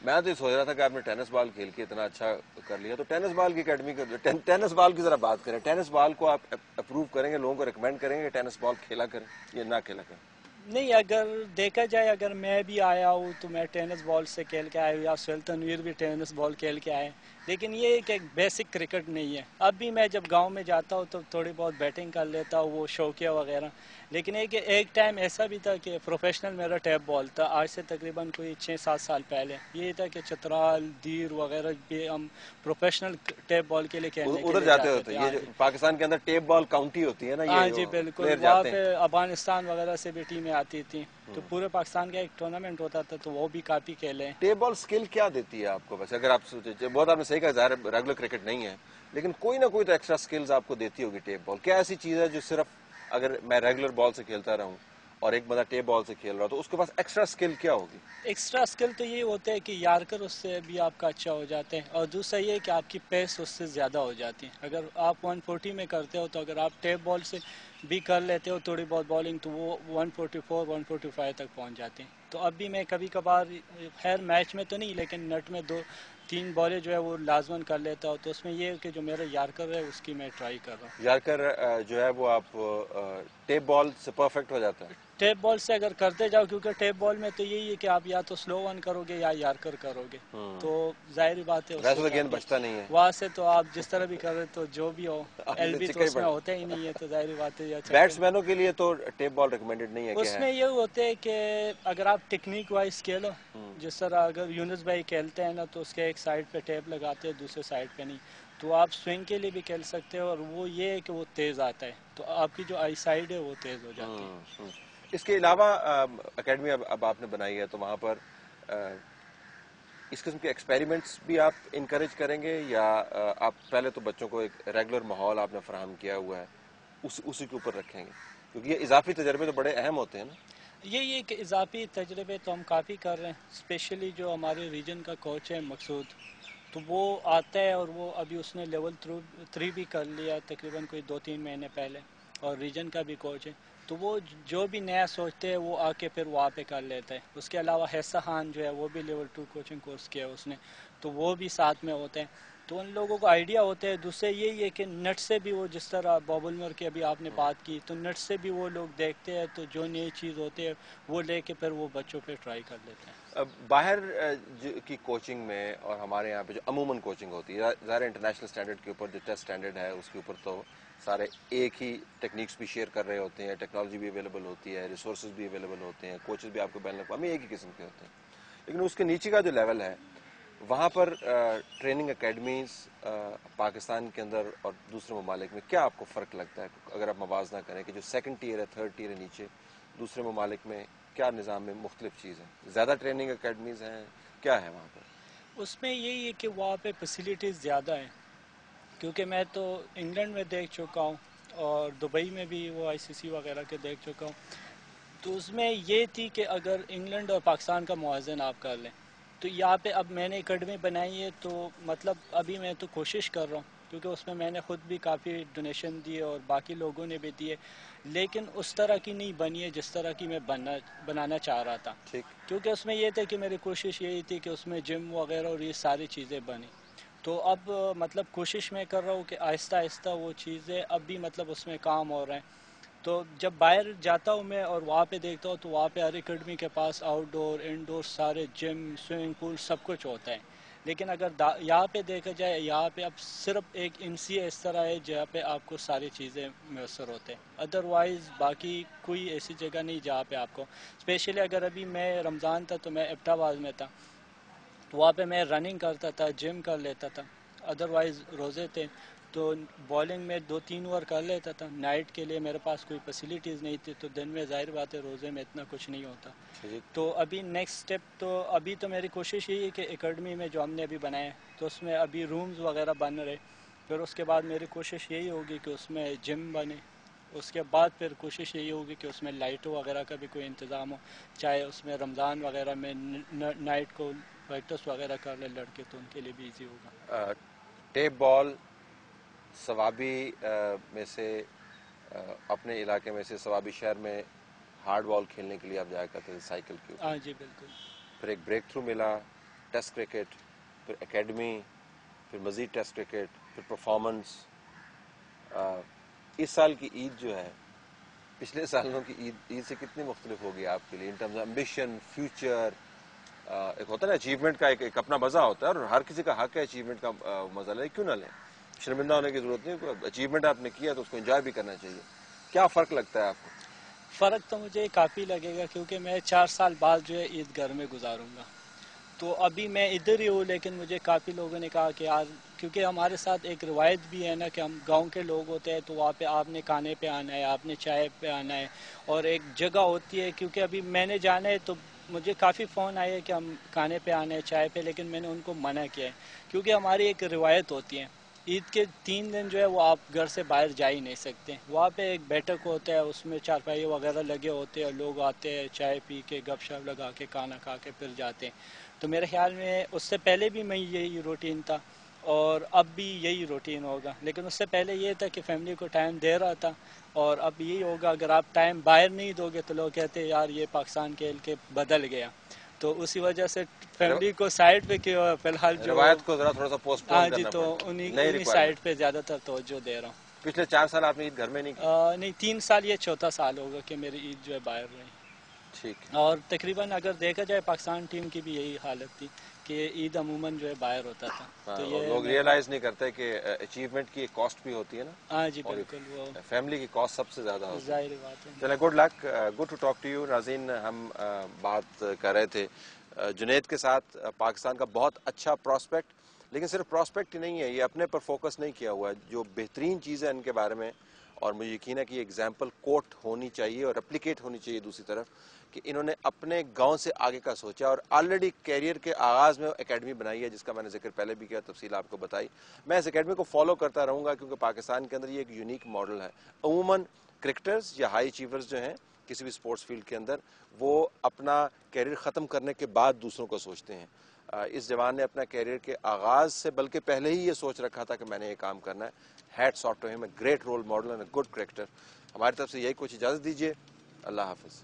میں تو یہ سوچ رہا تھا کہ آپ نے ٹینس بال کھیل کے اتنا اچھا کر لیا تو ٹینس بال کی اکیڈمی ٹینس بال کی ذرا بات کریں. ٹینس بال کو آپ اپروو کریں گے, لوگوں کو ریکمینڈ کریں گے کہ ٹینس بال کھیلا کریں یا نہ کھیلا کریں؟ نہیں، اگر دیکھا جائے اگر میں بھی آیا ہوں تو میں ٹینس بال سے کھیل کے آیا ہوں، یا سہیل تنویر بھی ٹینس بال کھیل کے آئے، لیکن یہ ایک بیسک کرکٹ نہیں ہے. اب بھی میں جب گاؤں میں جاتا ہوں تو تھوڑی بہت بیٹنگ کر لیتا ہوں، وہ شوقیہ وغیرہ. لیکن ایک ٹائم ایسا بھی تھا کہ پروفیشنل میرا ٹیپ بال تھا، آج سے تقریباً کوئی 6-7 سال پہلے. یہ تھا کہ چترال دیر وغیرہ بھی ہم پروفیشنل ٹیپ بال کے لیے کھیلنے کے ادھر لیے جاتے جاتے ہوتے تھے. یہ ہاں جو جی، پاکستان کے اندر ٹیپ بال کاؤنٹی ہوتی ہے نا, ہاں یہ جی بالکل. پلیئر وہاں جاتے پہ ہیں. افغانستان وغیرہ سے بھی ٹیمیں آتی تھیں، تو پورے پاکستان کا ایک ٹورنامنٹ ہوتا تھا تو وہ بھی کافی کھیلے ہیں. ٹیپ بال سکل کیا دیتی ہے آپ کو؟ ویسے اگر آپ سوچیں, بہت آپ نے صحیح کہا, ظاہر ریگولر کرکٹ نہیں ہے لیکن کوئی نہ کوئی تو ایکسٹرا سکلز آپ کو دیتی ہوگی ٹیپ بال. کیا ایسی چیز ہے جو صرف اگر میں ریگولر بال سے کھیلتا رہوں اور ایک بندہ ٹیپ بال سے کھیل رہا تو اس کے پاس ایکسٹرا سکل کیا ہوگی؟ ایکسٹرا اسکل تو یہ ہوتا ہے کہ یارکر اس سے بھی آپ کا اچھا ہو جاتے ہیں، اور دوسرا یہ کہ آپ کی پیس اس سے زیادہ ہو جاتی ہے. اگر آپ 140 میں کرتے ہو تو اگر آپ ٹیپ بال سے بھی کر لیتے ہو تھوڑی بہت بالنگ تو وہ 144 145 تک پہنچ جاتے ہیں. تو اب بھی میں کبھی کبھار، خیر میچ میں تو نہیں لیکن نیٹ میں 2-3 بالیں جو ہے وہ لازمن کر لیتا ہوں. تو اس میں یہ ہے کہ جو میرا یارکر ہے اس کی میں ٹرائی کر رہا ہوں. یارکر جو ہے وہ آپ ٹیپ بال سے پرفیکٹ ہو جاتا ہے؟ ٹیپ بال سے اگر کرتے جاؤ، کیونکہ ٹیپ بال میں تو یہی ہے کہ آپ یا تو سلو ون کرو گے یا یارکر کرو گے، تو ظاہری بات ہے اس ویسے سے تو کیا گیند بچتا نہیں ہے. وہاں سے تو آپ جس طرح بھی کر رہے تو جو بھی ہو آپ ایل نے بی تو چکر اس میں ہوتا ہی نہیں ہے، تو ظاہری بات ہے یا چھکے. بیٹس مینوں کے لیے تو ٹیپ بال ریکمینڈڈ نہیں ہے کہ اس ہے؟ میں یہ ہوتے ہے کہ اگر آپ ٹیکنیک وائز کھیلو، جس طرح اگر یونس بھائی کھیلتے ہیں نا تو اس کے ایک سائڈ پہ ٹیپ لگاتے ہیں دوسرے سائڈ پہ نہیں، تو آپ سوئنگ کے لیے بھی کھیل سکتے ہو. اور وہ یہ ہے کہ وہ تیز آتا ہے تو آپ کی جو آئی سائڈ ہے وہ تیز ہو جاتی ہے. اس کے علاوہ اکیڈمی اب آپ نے بنائی ہے تو وہاں پر اس قسم کے ایکسپیریمنٹس بھی آپ انکریج کریں گے, یا آپ پہلے تو بچوں کو ایک ریگولر ماحول آپ نے فراہم کیا ہوا ہے اسی کے اوپر رکھیں گے؟ کیونکہ یہ اضافی تجربے تو بڑے اہم ہوتے ہیں نا. یہ کہ اضافی تجربے تو ہم کافی کر رہے ہیں، اسپیشلی جو ہمارے ریجن کا کوچ ہے مقصود، تو وہ آتا ہے اور وہ ابھی اس نے لیول 3 بھی کر لیا تقریباً کوئی 2-3 مہینے پہلے، اور ریجن کا بھی کوچ ہے. تو وہ جو بھی نیا سوچتے ہیں وہ آ کے پھر وہاں پہ کر لیتا ہے. اس کے علاوہ حیثہ خان جو ہے وہ بھی لیول 2 کوچنگ کورس کیا اس نے، تو وہ بھی ساتھ میں ہوتے ہیں. تو ان لوگوں کو آئیڈیا ہوتے ہیں. دوسرے یہی ہے کہ نیٹ سے بھی وہ جس طرح باب المر کی ابھی آپ نے بات کی، تو نیٹ سے بھی وہ لوگ دیکھتے ہیں تو جو نئی چیز ہوتی ہے وہ لے کے پھر وہ بچوں پہ ٹرائی کر لیتے ہیں. باہر کی کوچنگ میں اور ہمارے یہاں پہ جو عموماً کوچنگ ہوتی ہے, ظاہر انٹرنیشنل سٹینڈرڈ کے اوپر جو ٹیسٹ سٹینڈرڈ ہے اس کے اوپر تو سارے ایک ہی ٹیکنیکس بھی شیئر کر رہے ہوتے ہیں, ٹیکنالوجی بھی اویلیبل ہوتی ہے, ریسورسز بھی اویلیبل ہوتے ہیں, کوچز بھی آپ کو بین الاقوامی ایک ہی قسم کے ہوتے ہیں. لیکن اس کے نیچے کا جو لیول ہے وہاں پر ٹریننگ اکیڈمیز پاکستان کے اندر اور دوسرے ممالک میں کیا آپ کو فرق لگتا ہے, اگر آپ موازنہ کریں کہ جو سیکنڈ ٹیئر ہے, تھرڈ ٹیئر ہے نیچے دوسرے ممالک میں کیا نظام میں مختلف چیز ہے؟ زیادہ ٹریننگ اکیڈمیز ہیں, کیا ہے وہاں پر؟ اس میں یہی ہے کہ وہاں پہ فیسیلیٹیز زیادہ ہیں، کیونکہ میں تو انگلینڈ میں دیکھ چکا ہوں اور دبئی میں بھی وہ آئی سی سی وغیرہ کے دیکھ چکا ہوں. تو اس میں یہ تھی کہ اگر انگلینڈ اور پاکستان کا موازن آپ کر لیں تو یہاں پہ اب میں نے اکیڈمی بنائی ہے تو مطلب ابھی میں تو کوشش کر رہا ہوں، کیونکہ اس میں نے خود بھی کافی ڈونیشن دیے اور باقی لوگوں نے بھی دیے، لیکن اس طرح کی نہیں بنی ہے جس طرح کی میں بنانا چاہ رہا تھا. ٹھیک. کیونکہ اس میں یہ تھا کہ میری کوشش یہی تھی کہ اس میں جم وغیرہ اور یہ ساری چیزیں بنی. تو اب مطلب کوشش میں کر رہا ہوں کہ آہستہ آہستہ وہ چیزیں اب بھی مطلب اس میں کام ہو رہے ہیں. تو جب باہر جاتا ہوں میں اور وہاں پہ دیکھتا ہوں تو وہاں پہ ہر اکیڈمی کے پاس آؤٹ ڈور انڈور سارے جم سوئمنگ پول سب کچھ ہوتا ہے. لیکن اگر یہاں پہ دیکھا جائے یہاں پہ اب صرف ایک MC اس طرح ہے جہاں پہ آپ کو ساری چیزیں میسر ہوتے ہیں، ادروائز باقی کوئی ایسی جگہ نہیں جہاں پہ آپ کو، اسپیشلی اگر ابھی میں رمضان تھا تو میں ایبٹ آباد میں تھا تو وہاں پہ میں رننگ کرتا تھا، جم کر لیتا تھا. ادروائز روزے تھے تو بالنگ میں 2-3 اوور کر لیتا تھا. نائٹ کے لیے میرے پاس کوئی فیسیلیٹیز نہیں تھی تو دن میں ظاہر بات ہے روزے میں اتنا کچھ نہیں ہوتا. تو ابھی نیکسٹ سٹیپ تو ابھی تو میری کوشش یہی ہے کہ اکیڈمی میں جو ہم نے ابھی بنایا تو اس میں ابھی رومز وغیرہ بن رہے، پھر اس کے بعد میری کوشش یہی ہوگی کہ اس میں جم بنے. اس کے بعد پھر کوشش یہی ہوگی کہ اس میں لائٹوں وغیرہ کا بھی کوئی انتظام ہو، چاہے اس میں رمضان وغیرہ میں نائٹ کو پریکٹس وغیرہ کر لے لڑکے تو ان کے لیے بھی ایزی ہوگا. ٹیپ بال ثوابی میں سے اپنے علاقے میں سے ثوابی شہر میں ہارڈ بال کھیلنے کے لیے آپ جایا کرتے تھے سائیکل کے اوپر. ہاں جی بالکل. پھر ایک بریک تھرو ملا ٹیسٹ کرکٹ، پھر اکیڈمی، پھر مزید ٹیسٹ کرکٹ، پھر پرفارمنس. اس سال کی عید جو ہے پچھلے سالوں کی عید سے کتنی مختلف ہوگی آپ کے لیے in terms of ambition, future? ایک ہوتا ہے نا اچیومنٹ کا ایک اپنا مزہ ہوتا ہے، اور ہر کسی کا حق ہے اچیومنٹ کا مزہ لے، کیوں نہ لیں؟ شرمندہ ہونے کی ضرورت نہیں. اچیومنٹ آپ نے کیا تو اس کو انجوائے بھی کرنا چاہیے. کیا فرق لگتا ہے آپ کو؟ فرق تو مجھے کافی لگے گا، کیونکہ میں 4 سال بعد جو ہے عید گھر میں گزاروں گا. تو ابھی میں ادھر ہی ہوں، لیکن مجھے کافی لوگوں نے کہا کہ یار، کیونکہ ہمارے ساتھ ایک روایت بھی ہے نا کہ ہم گاؤں کے لوگ ہوتے ہیں، تو وہاں پہ آپ نے کھانے پہ آنا ہے، آپ نے چائے پہ آنا ہے، اور ایک جگہ ہوتی ہے. کیونکہ ابھی میں نے جانا ہے تو مجھے کافی فون آئے کہ ہم کھانے پہ آنے ہیں، چائے پہ، لیکن میں نے ان کو منع کیا ہے، کیونکہ ہماری ایک روایت ہوتی ہے. عید کے 3 دن جو ہے وہ آپ گھر سے باہر جا ہی نہیں سکتے. وہاں پہ ایک بیٹھک ہوتا ہے، اس میں چارپائی وغیرہ لگے ہوتے ہیں، لوگ آتے ہیں چائے پی کے، گپ شپ لگا کے، کھانا کھا کے پھر جاتے ہیں. تو میرے خیال میں اس سے پہلے بھی میں یہی روٹین تھا، اور اب بھی یہی روٹین ہوگا. لیکن اس سے پہلے یہ تھا کہ فیملی کو ٹائم دے رہا تھا، اور اب یہی ہوگا. اگر آپ ٹائم باہر نہیں دو گے تو لوگ کہتے ہیں یار یہ پاکستان کھیل کے بدل گیا. تو اسی وجہ سے فیملی کو سائڈ پہ کیا فی الحال جو، روایت کو ذرا تھوڑا سا پوسٹ پون ہاں جی، کرنا تو پڑتا ہے، نئی انہیں ریکوائرمنٹ. سائڈ پہ زیادہ تر توجہ دے رہا ہوں. پچھلے 4 سال آپ نے عید گھر میں نہیں کی؟ نہیں، 3 سال، یہ 4تھا سال ہوگا کہ میری عید جو ہے باہر رہی. ٹھیک ہے. اور تقریباً اگر دیکھا جائے پاکستان ٹیم کی بھی یہی حالت تھی کہ عید عموماً جو ہے باہر ہوتا تھا. ہاں، تو اور یہ لوگ ریئلائز نہیں کرتے کہ اچیومنٹ کی ایک کاسٹ بھی ہوتی ہے نا، ہاں جی اور بالکل، وہ فیملی کی کاسٹ سب سے زیادہ ہوتی ہے. ظاہر بات ہے. چلیں، good luck, good to talk to you. ناظرین، ہم بات کر رہے تھے جنید کے ساتھ. پاکستان کا بہت اچھا پراسپیکٹ، لیکن صرف پراسپیکٹ ہی نہیں ہے، یہ اپنے پر فوکس نہیں کیا ہوا ہے. جو بہترین چیز ہے ان کے بارے میں، اور مجھے یقین ہے کہ یہ ایگزامپل کوٹ ہونی چاہیے اور اپلیکیٹ ہونی چاہیے دوسری طرف، کہ انہوں نے اپنے گاؤں سے آگے کا سوچا، اور آلریڈی کیریئر کے آغاز میں اکیڈمی بنائی ہے، جس کا میں نے ذکر پہلے بھی کیا، تفصیل آپ کو بتائی. میں اس اکیڈمی کو فالو کرتا رہوں گا، کیونکہ پاکستان کے اندر یہ ایک یونیک ماڈل ہے. عموماً کرکٹرز یا ہائی اچیورز جو ہیں کسی بھی سپورٹس فیلڈ کے اندر، وہ اپنا کیریئر ختم کرنے کے بعد دوسروں کو سوچتے ہیں. اس جوان نے اپنا کیریئر کے آغاز سے بلکہ پہلے ہی یہ سوچ رکھا تھا کہ میں نے یہ کام کرنا ہے. ہیٹس آف ٹو ہم، a great role model and a good cricketer. ہماری طرف سے یہی کچھ اجازت دیجیے. اللہ حافظ.